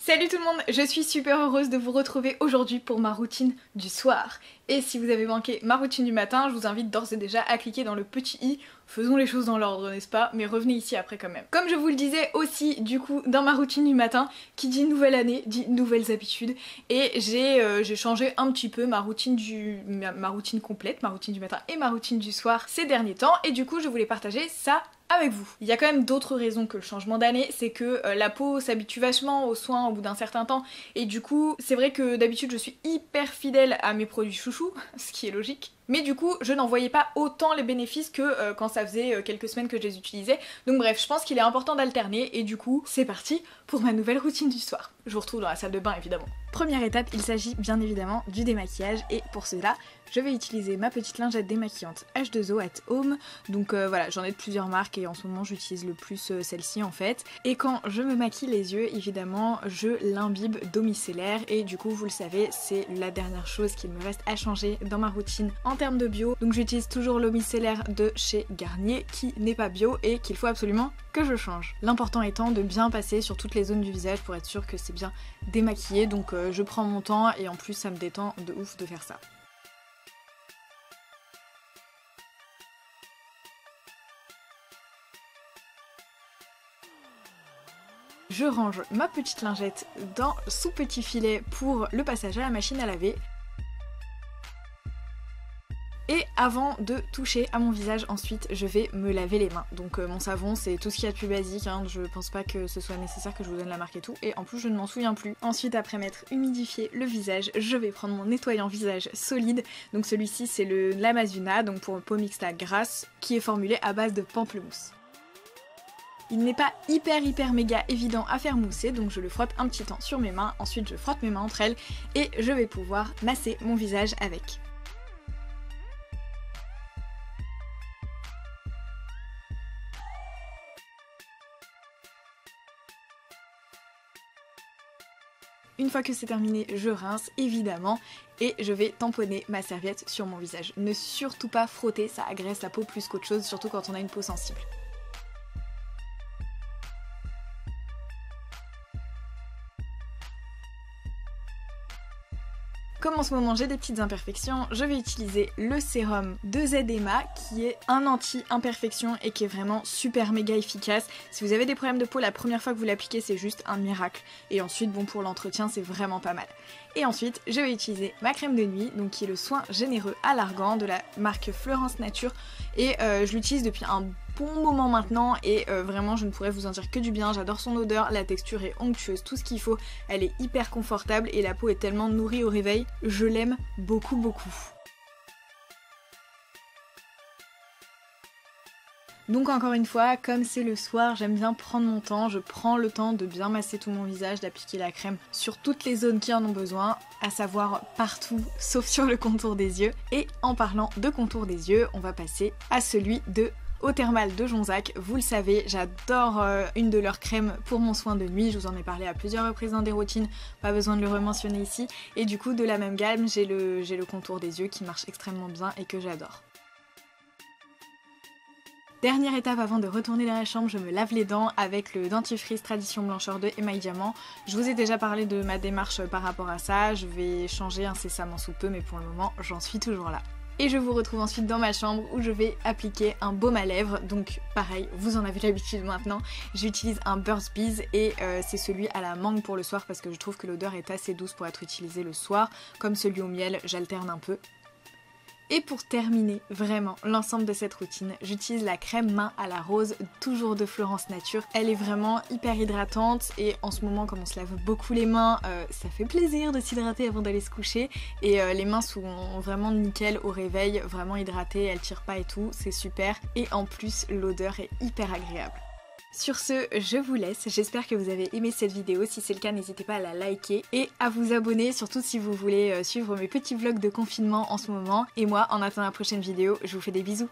Salut tout le monde, je suis super heureuse de vous retrouver aujourd'hui pour ma routine du soir. Et si vous avez manqué ma routine du matin, je vous invite d'ores et déjà à cliquer dans le petit i. Faisons les choses dans l'ordre, n'est-ce pas? Mais revenez ici après quand même. Comme je vous le disais aussi, du coup, dans ma routine du matin, qui dit nouvelle année, dit nouvelles habitudes. Et j'ai changé un petit peu ma routine complète, ma routine du matin et ma routine du soir ces derniers temps. Et du coup, je voulais partager ça avec vous. Il y a quand même d'autres raisons que le changement d'année, c'est que la peau s'habitue vachement aux soins au bout d'un certain temps et du coup c'est vrai que d'habitude je suis hyper fidèle à mes produits chouchous, ce qui est logique. Mais du coup, je n'en voyais pas autant les bénéfices que quand ça faisait quelques semaines que je les utilisais. Donc bref, je pense qu'il est important d'alterner et du coup, c'est parti pour ma nouvelle routine du soir. Je vous retrouve dans la salle de bain évidemment. Première étape, il s'agit bien évidemment du démaquillage et pour cela, je vais utiliser ma petite lingette démaquillante H2O at Home. Donc voilà, j'en ai de plusieurs marques et en ce moment j'utilise le plus celle-ci en fait. Et quand je me maquille les yeux, évidemment, je l'imbibe d'eau micellaire et du coup, vous le savez, c'est la dernière chose qu'il me reste à changer dans ma routine en termes de bio. Donc j'utilise toujours l'eau micellaire de chez Garnier qui n'est pas bio et qu'il faut absolument que je change. L'important étant de bien passer sur toutes les zones du visage pour être sûr que c'est bien démaquillé. Donc je prends mon temps et en plus ça me détend de ouf de faire ça. Je range ma petite lingette sous petit filet pour le passage à la machine à laver. Et avant de toucher à mon visage, ensuite je vais me laver les mains. Donc mon savon c'est tout ce qu'il y a de plus basique, hein. Je pense pas que ce soit nécessaire que je vous donne la marque et tout. Et en plus je ne m'en souviens plus. Ensuite après m'être humidifié le visage, je vais prendre mon nettoyant visage solide. Donc celui-ci c'est le l'Amazuna, donc pour peau mixte à grasse, qui est formulé à base de pamplemousse. Il n'est pas hyper méga évident à faire mousser, donc je le frotte un petit temps sur mes mains, ensuite je frotte mes mains entre elles et je vais pouvoir masser mon visage avec. Une fois que c'est terminé, je rince évidemment et je vais tamponner ma serviette sur mon visage. Ne surtout pas frotter, ça agresse la peau plus qu'autre chose, surtout quand on a une peau sensible. Comme en ce moment j'ai des petites imperfections, je vais utiliser le sérum de Zema qui est un anti-imperfection et qui est vraiment super méga efficace. Si vous avez des problèmes de peau, la première fois que vous l'appliquez c'est juste un miracle. Et ensuite bon pour l'entretien c'est vraiment pas mal. Et ensuite je vais utiliser ma crème de nuit, donc qui est le soin généreux à l'argan de la marque Florence Nature. Et je l'utilise depuis un bon moment maintenant et vraiment je ne pourrais vous en dire que du bien. J'adore son odeur, la texture est onctueuse, tout ce qu'il faut, elle est hyper confortable et la peau est tellement nourrie au réveil, je l'aime beaucoup. Donc encore une fois, comme c'est le soir, j'aime bien prendre mon temps, je prends le temps de bien masser tout mon visage, d'appliquer la crème sur toutes les zones qui en ont besoin, à savoir partout sauf sur le contour des yeux. Et en parlant de contour des yeux, on va passer à celui de Eau Thermale de Jonzac. Vous le savez, j'adore une de leurs crèmes pour mon soin de nuit, je vous en ai parlé à plusieurs reprises dans des routines, pas besoin de le rementionner ici. Et du coup de la même gamme, j'ai le contour des yeux qui marche extrêmement bien et que j'adore. Dernière étape avant de retourner dans la chambre, je me lave les dents avec le dentifrice Tradition Blancheur de Emmail Diamant. Je vous ai déjà parlé de ma démarche par rapport à ça, je vais changer incessamment sous peu mais pour le moment j'en suis toujours là. Et je vous retrouve ensuite dans ma chambre où je vais appliquer un baume à lèvres, donc pareil, vous en avez l'habitude maintenant. J'utilise un Burt's Bees et c'est celui à la mangue pour le soir parce que je trouve que l'odeur est assez douce pour être utilisée le soir. Comme celui au miel, j'alterne un peu. Et pour terminer vraiment l'ensemble de cette routine, j'utilise la crème main à la rose, toujours de Florence Nature. Elle est vraiment hyper hydratante et en ce moment comme on se lave beaucoup les mains, ça fait plaisir de s'hydrater avant d'aller se coucher. Et les mains sont vraiment nickel au réveil, vraiment hydratées, elles tirent pas et tout, c'est super. Et en plus l'odeur est hyper agréable. Sur ce, je vous laisse, j'espère que vous avez aimé cette vidéo, si c'est le cas n'hésitez pas à la liker et à vous abonner, surtout si vous voulez suivre mes petits vlogs de confinement en ce moment. Et moi, en attendant la prochaine vidéo, je vous fais des bisous.